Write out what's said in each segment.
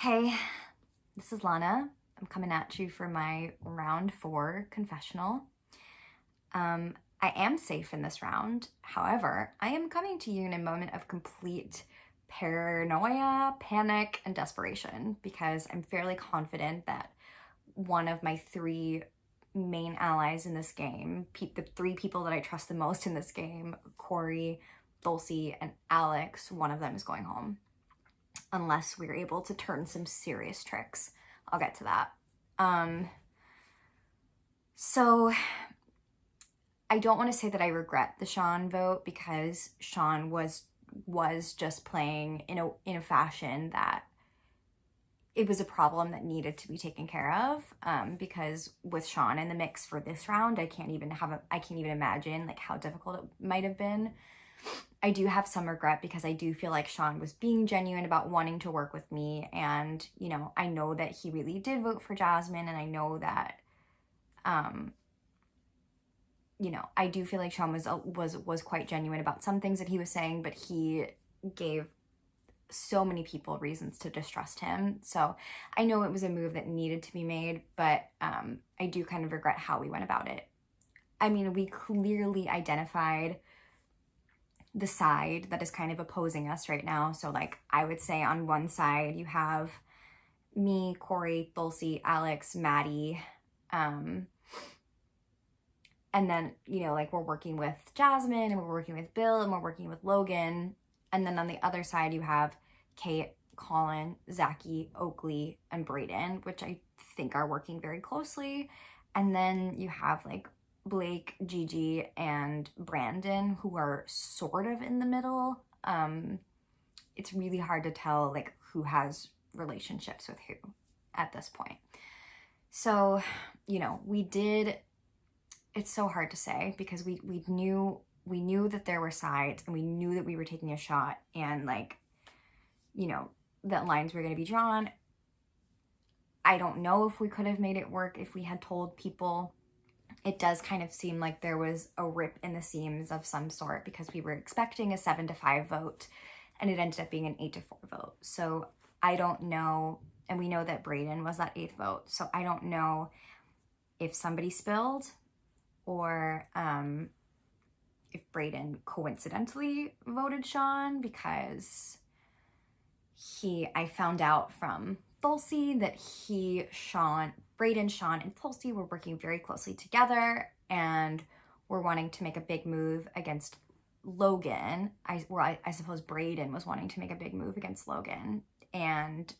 Hey, this is Lana. I'm coming at you for my round 4 confessional. I am safe in this round. However, I am coming to you in a moment of complete paranoia, panic, and desperation because I'm fairly confident that one of my 3 main allies in this game, the 3 people that I trust the most in this game, Corey, Dulcie, and Alex, one of them is going home. Unless we're able to turn some serious tricks. I'll get to that. So I don't want to say that I regret the Sean vote because Sean was just playing in a fashion that it was a problem that needed to be taken care of. Because with Sean in the mix for this round, I can't even imagine like how difficult it might have been. I do have some regret because I do feel like Sean was being genuine about wanting to work with me, and I know that he really did vote for Jasmine, and I know that I do feel like Sean was quite genuine about some things that he was saying, but he gave so many people reasons to distrust him. So I know it was a move that needed to be made, but I do kind of regret how we went about it. I mean, we clearly identified the side that is kind of opposing us right now. So like I would say on one side you have me, Corey, Dulcie, Alex, Maddie, and then like we're working with Jasmine and we're working with Bill and we're working with Logan. And then on the other side you have Kate, Colin, Zachy, Oakley, and Brayden, which I think are working very closely. And then you have like Blake, Gigi, and Brandon, who are sort of in the middle. It's really hard to tell like who has relationships with who at this point. So, it's so hard to say because we knew that there were sides and we knew that we were taking a shot and like, that lines were going to be drawn. I don't know if we could have made it work if we had told people. It does kind of seem like there was a rip in the seams of some sort because we were expecting a 7-5 vote and it ended up being an 8-4 vote. So I don't know. And we know that Brayden was that 8th vote. So I don't know if somebody spilled or if Brayden coincidentally voted Sean because I found out from Dulcie that Brayden, Sean, and Dulcie were working very closely together and were wanting to make a big move against Logan. I suppose Brayden was wanting to make a big move against Logan, and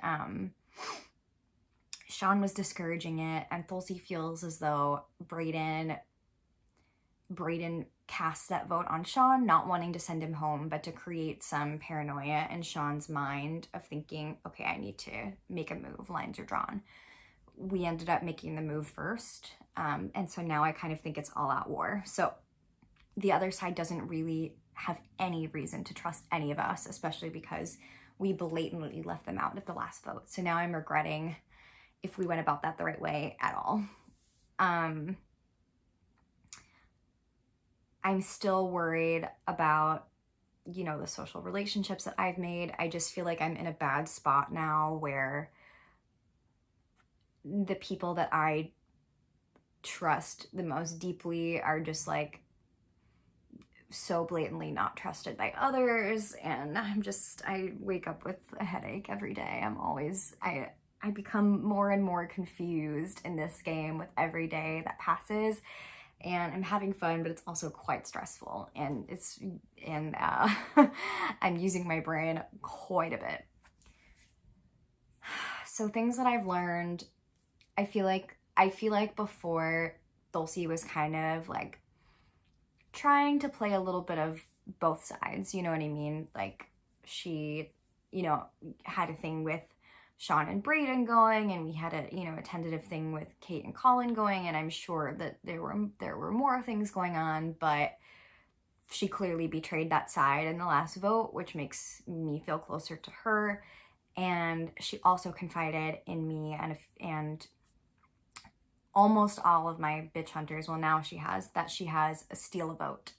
Sean was discouraging it, and Dulcie feels as though Brayden cast that vote on Sean, not wanting to send him home, but to create some paranoia in Sean's mind of thinking, okay, I need to make a move, lines are drawn. We ended up making the move first, and so now I kind of think it's all out war. So the other side doesn't really have any reason to trust any of us, especially because we blatantly left them out at the last vote. So now I'm regretting if we went about that the right way at all. I'm still worried about, the social relationships that I've made. I just feel like I'm in a bad spot now where the people that I trust the most deeply are just like so blatantly not trusted by others. And I wake up with a headache every day. I become more and more confused in this game with every day that passes. And I'm having fun, but it's also quite stressful. And I'm using my brain quite a bit. So things that I've learned, I feel like before Dulcie was kind of like trying to play a little bit of both sides, you know what I mean? Like she, had a thing with Sean and Brayden going, and we had a tentative thing with Kate and Colin going, and I'm sure that there were more things going on, but she clearly betrayed that side in the last vote, which makes me feel closer to her. And she also confided in me and almost all of my bitch hunters, well, now she has a steal a vote,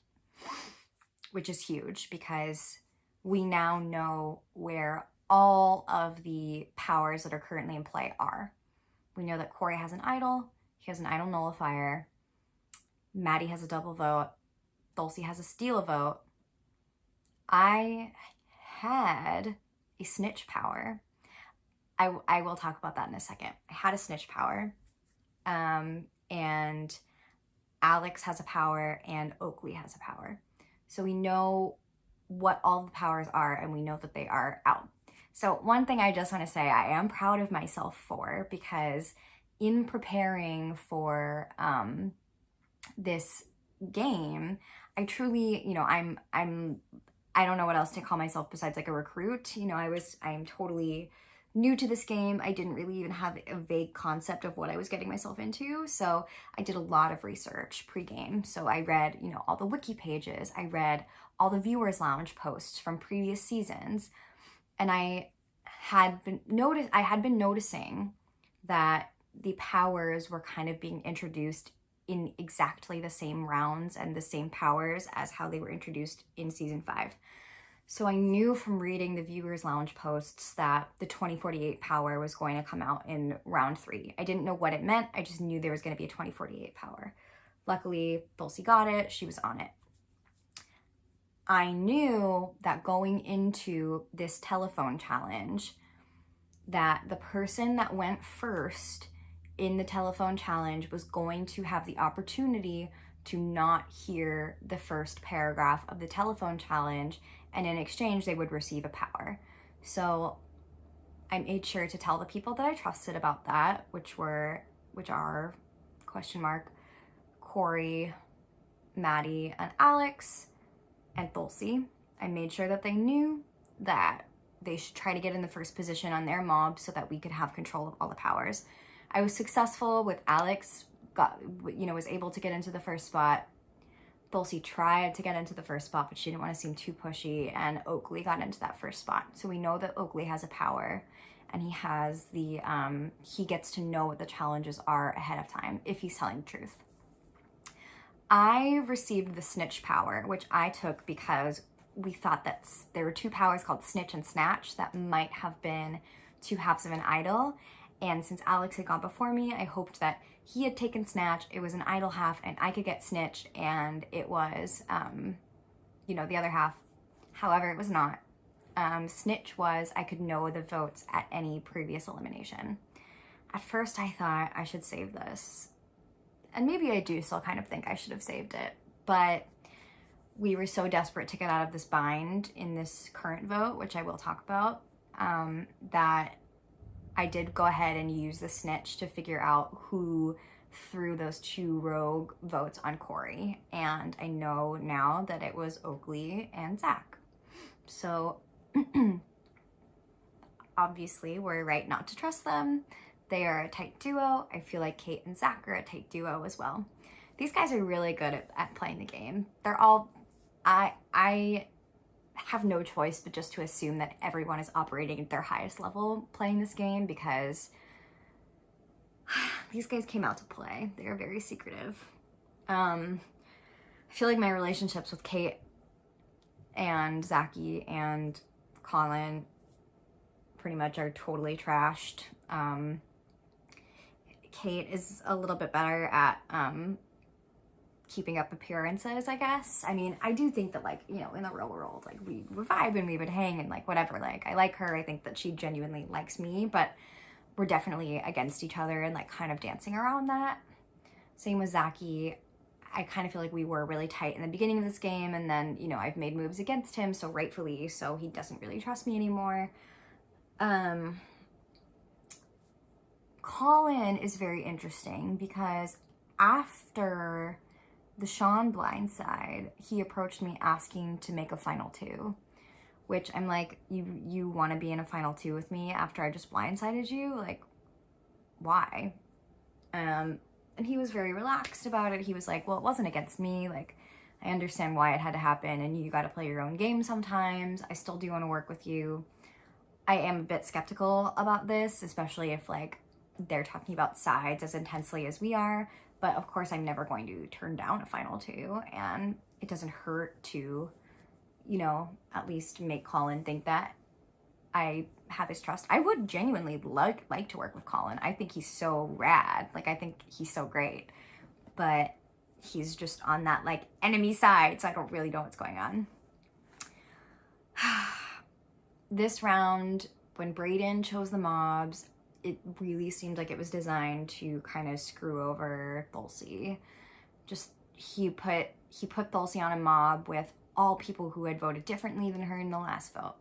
which is huge because we now know where all of the powers that are currently in play are. We know that Corey has an idol. He has an idol nullifier. Maddie has a double vote. Dulcie has a steal a vote. I had a snitch power. I will talk about that in a second. I had a snitch power. And Alex has a power and Oakley has a power. So we know what all the powers are and we know that they are out. So one thing I just want to say I am proud of myself for, because in preparing for this game, I truly, you know, I don't know what else to call myself besides like a recruit. You know, I'm totally new to this game. I didn't really even have a vague concept of what I was getting myself into. So I did a lot of research pre-game. So I read, you know, all the wiki pages. I read all the viewers lounge posts from previous seasons. And I had been noticing that the powers were kind of being introduced in exactly the same rounds and the same powers as how they were introduced in season 5. So I knew from reading the viewers lounge posts that the 2048 power was going to come out in round 3. I didn't know what it meant. I just knew there was going to be a 2048 power. Luckily, Dulcie got it. She was on it. I knew that going into this telephone challenge, that the person that went first in the telephone challenge was going to have the opportunity to not hear the first paragraph of the telephone challenge, and in exchange they would receive a power. So I made sure to tell the people that I trusted about that, which are Corey, Maddie, and Alex, and Dulcie. I made sure that they knew that they should try to get in the first position on their mob so that we could have control of all the powers. I was successful with Alex, was able to get into the first spot. Dulcie tried to get into the first spot, but she didn't want to seem too pushy, and Oakley got into that first spot. So we know that Oakley has a power, and he has he gets to know what the challenges are ahead of time if he's telling the truth. I received the snitch power, which I took because we thought that there were 2 powers called snitch and snatch that might have been 2 halves of an idol. And since Alex had gone before me, I hoped that he had taken snatch, it was an idol half, and I could get snitch, and it was, the other half. However, it was not. Snitch was I could know the votes at any previous elimination. At first, I thought I should save this. And maybe I do still kind of think I should have saved it. But we were so desperate to get out of this bind in this current vote, which I will talk about, that I did go ahead and use the snitch to figure out who threw those 2 rogue votes on Corey. And I know now that it was Oakley and Zach. So obviously we're right not to trust them. They are a tight duo. I feel like Kate and Zach are a tight duo as well. These guys are really good at playing the game. They're all, I have no choice but just to assume that everyone is operating at their highest level playing this game, because these guys came out to play. They are very secretive. I feel like my relationships with Kate and Zachy and Colin pretty much are totally trashed. Kate is a little bit better at keeping up appearances, I guess. I mean, I do think that, like, you know, in the real world, like, we would vibe and we would hang and, like, whatever. Like, I like her. I think that she genuinely likes me, but we're definitely against each other and, like, kind of dancing around that. Same with Zachy. I kind of feel like we were really tight in the beginning of this game, and then, you know, I've made moves against him, so rightfully, so he doesn't really trust me anymore. Colin is very interesting because after the Sean blindside, he approached me asking to make a final 2, which I'm like, you want to be in a final 2 with me after I just blindsided you? Like, why? And he was very relaxed about it. He was like, well, it wasn't against me. Like, I understand why it had to happen, and you got to play your own game sometimes. I still do want to work with you. I am a bit skeptical about this, especially if, like, they're talking about sides as intensely as we are. But of course, I'm never going to turn down a final 2, and it doesn't hurt to, you know, at least make Colin think that I have his trust. I would genuinely like to work with Colin. I think he's so rad. Like, I think he's so great. But he's just on that, like, enemy side, so I don't really know what's going on. This round, when Brayden chose the mobs, it really seemed like it was designed to kind of screw over Thulsi. Just, he put Thulsi on a mob with all people who had voted differently than her in the last vote.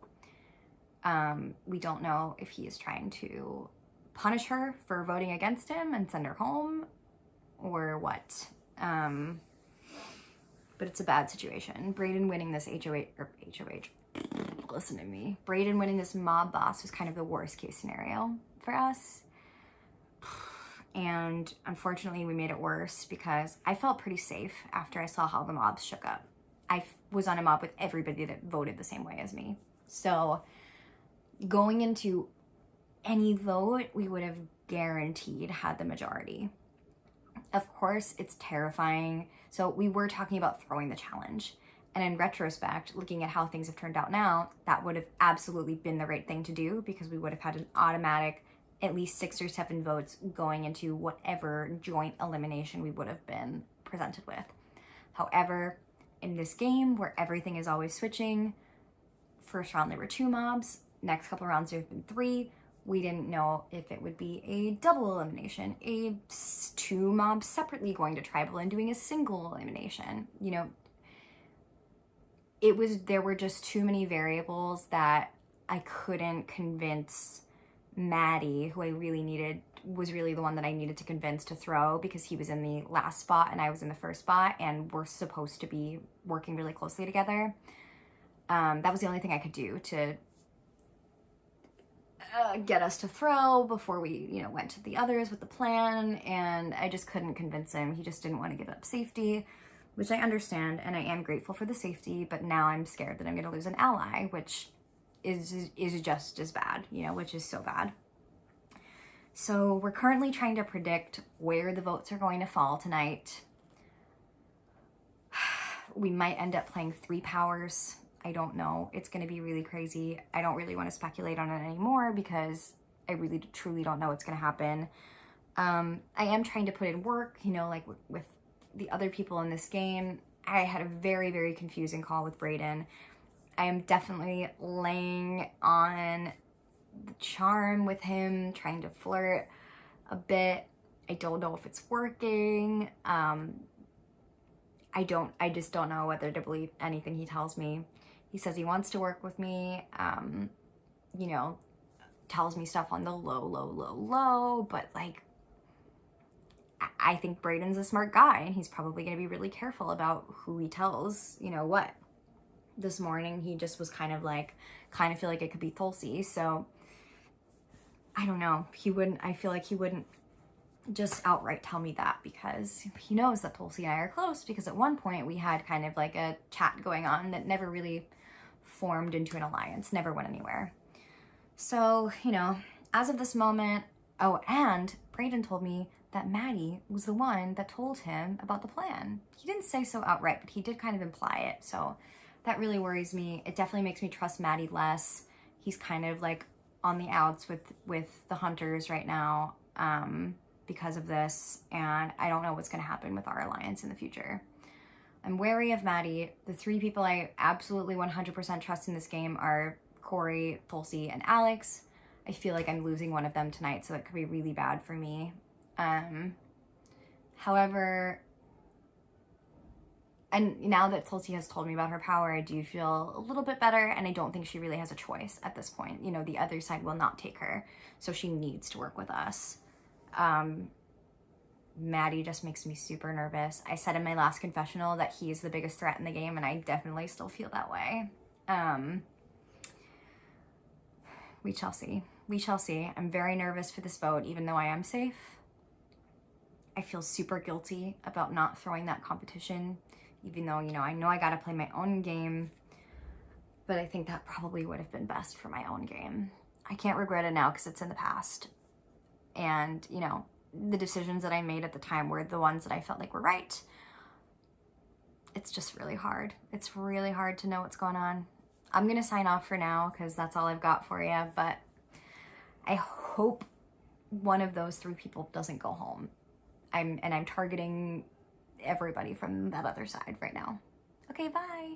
We don't know if he is trying to punish her for voting against him and send her home or what. But it's a bad situation. Brayden winning this HOH, listen to me. Brayden winning this mob boss was kind of the worst case scenario for us. And unfortunately, we made it worse because I felt pretty safe after I saw how the mobs shook up. I was on a mob with everybody that voted the same way as me. So going into any vote, we would have guaranteed had the majority. Of course, it's terrifying. So we were talking about throwing the challenge. And in retrospect, looking at how things have turned out now, that would have absolutely been the right thing to do because we would have had an automatic at least 6 or 7 votes going into whatever joint elimination we would have been presented with. However, in this game where everything is always switching, first round there were 2 mobs, next couple rounds there have been 3. We didn't know if it would be a double elimination, 2 mobs separately going to tribal and doing a single elimination. You know, there were just too many variables that I couldn't convince Maddie, who I really needed, was really the one that I needed to convince to throw because he was in the last spot and I was in the first spot and we're supposed to be working really closely together. That was the only thing I could do to get us to throw before we, you know, went to the others with the plan, and I just couldn't convince him. He just didn't want to give up safety, which I understand, and I am grateful for the safety, but now I'm scared that I'm going to lose an ally, which is just as bad, you know, which is so bad. So we're currently trying to predict where the votes are going to fall tonight. We might end up playing 3 powers. I don't know. It's going to be really crazy. I don't really want to speculate on it anymore because I really truly don't know what's going to happen. I am trying to put in work, you know, like with the other people in this game. I had a very, very confusing call with Brayden. I am definitely laying on the charm with him, trying to flirt a bit. I don't know if it's working. I just don't know whether to believe anything he tells me. He says he wants to work with me, you know, tells me stuff on the low, but like, I think Brayden's a smart guy and he's probably going to be really careful about who he tells, you know, what. This morning, he just was kind of feel like it could be Thulsi, so I don't know. I feel like he wouldn't just outright tell me that because he knows that Thulsi and I are close because at one point we had kind of like a chat going on that never really formed into an alliance, never went anywhere. So, you know, as of this moment, oh, and Brayden told me that Maddie was the one that told him about the plan. He didn't say so outright, but he did kind of imply it, so that really worries me. It definitely makes me trust Maddie less. He's kind of like on the outs with the hunters right now because of this, and I don't know what's going to happen with our alliance in the future. I'm wary of Maddie. The 3 people I absolutely 100% trust in this game are Corey, Thulsi, and Alex. I feel like I'm losing one of them tonight, so it could be really bad for me. However, and now that Thulsi has told me about her power, I do feel a little bit better, and I don't think she really has a choice at this point. You know, the other side will not take her, so she needs to work with us. Maddie just makes me super nervous. I said in my last confessional that he is the biggest threat in the game, and I definitely still feel that way. We shall see. We shall see. I'm very nervous for this vote, even though I am safe. I feel super guilty about not throwing that competition, even though, you know I gotta play my own game, but I think that probably would have been best for my own game. I can't regret it now because it's in the past. And, you know, the decisions that I made at the time were the ones that I felt like were right. It's just really hard. It's really hard to know what's going on. I'm gonna sign off for now because that's all I've got for you, but I hope one of those 3 people doesn't go home. I'm targeting everybody from that other side right now. Okay, bye.